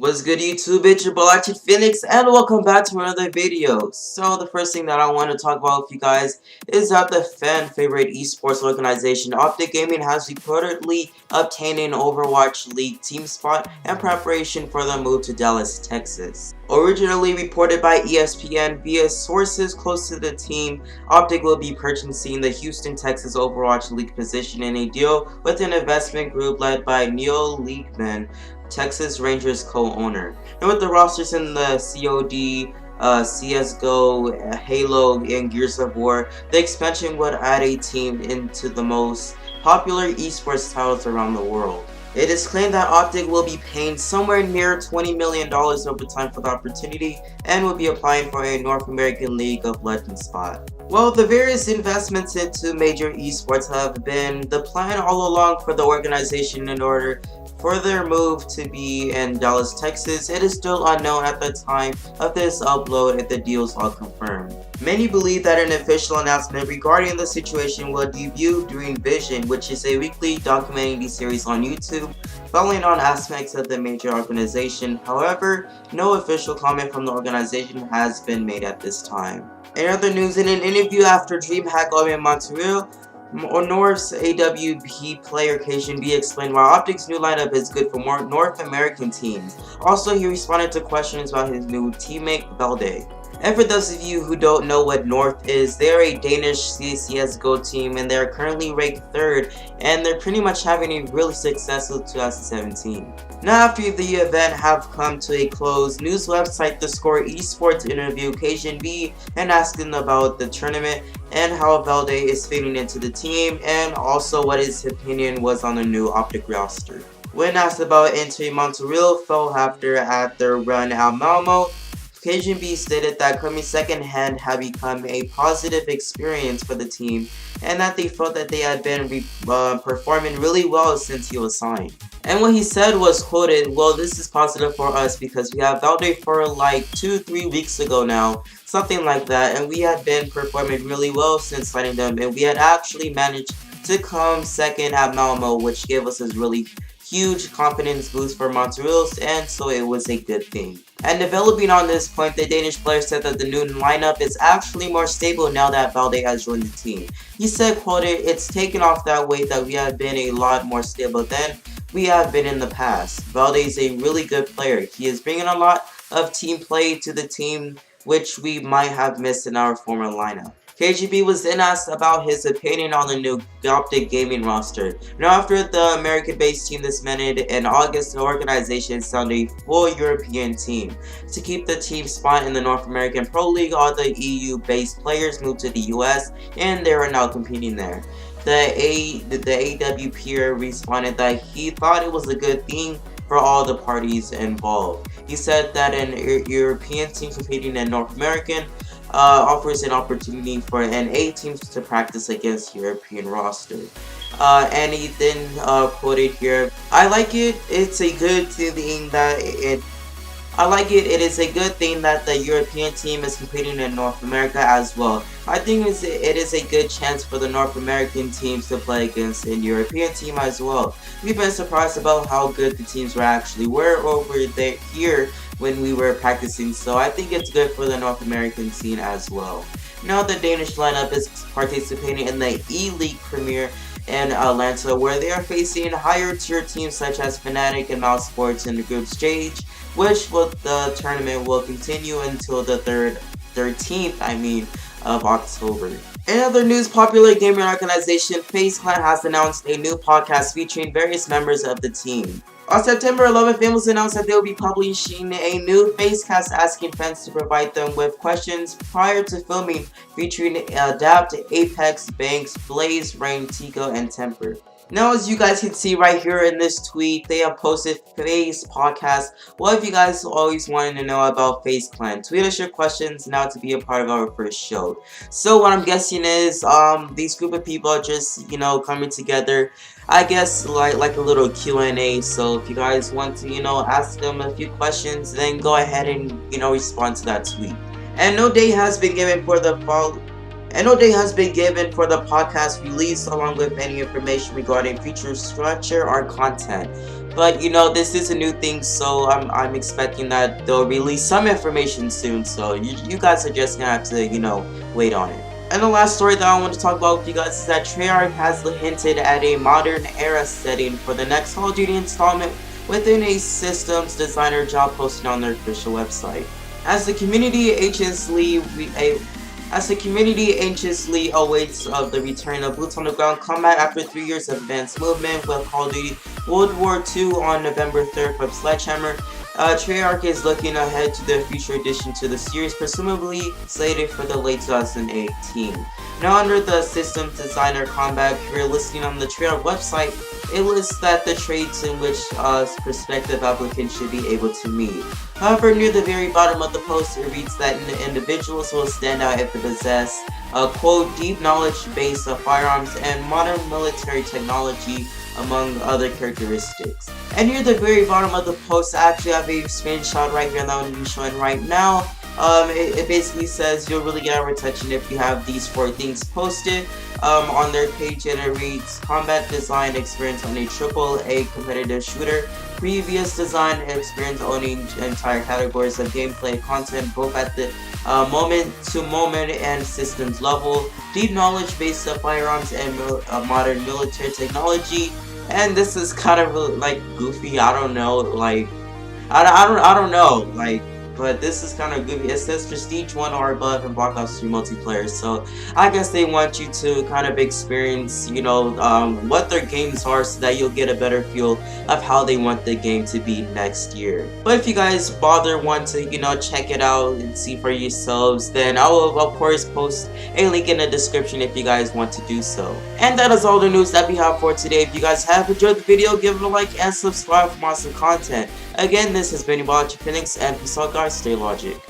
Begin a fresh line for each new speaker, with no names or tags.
What's good YouTube, it's your boy OpTic Phoenix and welcome back to another video. So the first thing that I want to talk about with you guys is that the fan favorite esports organization OpTic Gaming has reportedly obtained an Overwatch League team spot in preparation for the move to Dallas, Texas. Originally reported by ESPN via sources close to the team, OpTic will be purchasing the Houston, Texas Overwatch League position in a deal with an investment group led by Neil Leakman, Texas Rangers co-owner. And with the rosters in the COD, CSGO, Halo, and Gears of War, the expansion would add a team into the most popular esports titles around the world. It is claimed that OpTic will be paying somewhere near $20 million over time for the opportunity and will be applying for a North American League of Legends spot. Well, the various investments into major esports have been the plan all along for the organization in order for their move to be in Dallas, Texas. It is still unknown at the time of this upload if the deals are confirmed. Many believe that an official announcement regarding the situation will debut during Vision, which is a weekly documentary series on YouTube, following on aspects of the major organization. However, no official comment from the organization has been made at this time. In other news, in an interview after DreamHack Live in Montreal, North's AWP player KGB explained why OpTic's new lineup is good for more North American teams. Also, he responded to questions about his new teammate Valde. And for those of you who don't know what North is, they're a Danish CSGO team and they're currently ranked 3rd, and they're pretty much having a really successful 2017. Now, after the event have come to a close, news website The Score Esports interviewed KGB and asked him about the tournament and how Valde is fitting into the team, and also what his opinion was on the new OpTic roster. When asked about entering Montreal fell after at their run at Malmo, KGB stated that coming second hand had become a positive experience for the team and that they felt that they had been performing really well since he was signed. And what he said was quoted, "Well, this is positive for us because we have Valde for like 2-3 weeks ago now, something like that, and we had been performing really well since signing them, and we had actually managed to come second at Malmo, which gave us a really huge confidence boost for Montreal, and so it was a good thing." And developing on this point, the Danish player said that the new lineup is actually more stable now that Valde has joined the team. He said, quoted, "It's taken off that weight that we have been a lot more stable than we have been in the past. Valde is a really good player. He is bringing a lot of team play to the team, which we might have missed in our former lineup." KGB was then asked about his opinion on the new OpTic Gaming roster. Now, after the American-based team disbanded in August, the organization signed a full European team. To keep the team spot in the North American Pro League, all the EU-based players moved to the US, and they are now competing there. The AWP responded that he thought it was a good thing for all the parties involved. He said that an European team competing in North American offers an opportunity for NA teams to practice against European roster. And he then quoted here, "I like it. It's a good thing that it is a good thing that the European team is competing in North America as well. I think it is a good chance for the North American teams to play against a European team as well. We've been surprised about how good the teams were over there here when we were practicing, so I think it's good for the North American scene as well." Now, the Danish lineup is participating in the E-League Premier in Atlanta, where they are facing higher tier teams such as Fnatic and Mouse Sports in the group stage, which the tournament will continue until the 13th of October. In other news, popular gaming organization FaZe has announced a new podcast featuring various members of the team. On September 11th, it was announced that they will be publishing a new FaZecast asking fans to provide them with questions prior to filming, featuring Adapt, Apex, Banks, Blaze, Rain, Tico, and Temper. Now, as you guys can see right here in this tweet, they have posted FaZe podcast. Well, if you guys always wanted to know about FaZe Clan, tweet us your questions now to be a part of our first show. So what I'm guessing is these group of people are just, coming together, I guess like a little Q&A. So if you guys want to, ask them a few questions, then go ahead and, respond to that tweet. And no date has been given for the podcast release, along with any information regarding future structure or content. But you know, this is a new thing, so I'm expecting that they'll release some information soon. So you guys are just gonna have to, you know, wait on it. And the last story that I want to talk about with you guys is that Treyarch has hinted at a modern era setting for the next Call of Duty installment within a systems designer job posted on their official website. As the community anxiously awaits of the return of boots on the ground combat after 3 years of advanced movement with Call of Duty World War II on November 3rd from Sledgehammer, Treyarch is looking ahead to the future addition to the series, presumably slated for the late 2018. Now, under the Systems Designer Combat career listing on the Treyarch website, it lists that the traits in which prospective applicants should be able to meet. However, near the very bottom of the post, it reads that individuals will stand out if they possess a quote deep knowledge base of firearms and modern military technology, among other characteristics. And near the very bottom of the post, I actually have a screenshot right here that I'm going to be showing right now. It basically says you'll really get our attention if you have these 4 things posted on their page, and it reads combat design experience on a AAA competitive shooter, previous design experience owning entire categories of gameplay content both at the moment to moment and systems level, deep knowledge base of firearms and modern military technology. And this is kind of like goofy, I don't know, like I don't know, like, but this is kind of goofy. It says prestige 1 or above in Black Ops 3 multiplayer, so I guess they want you to kind of experience, you know, what their games are, so that you'll get a better feel of how they want the game to be next year. But if you guys want to, you know, check it out and see for yourselves, then I will of course post a link in the description if you guys want to do so. And that is all the news that we have for today. If you guys have enjoyed the video, give it a like and subscribe for more awesome content. Again, this has been your OpTic, and peace out guys, stay logic.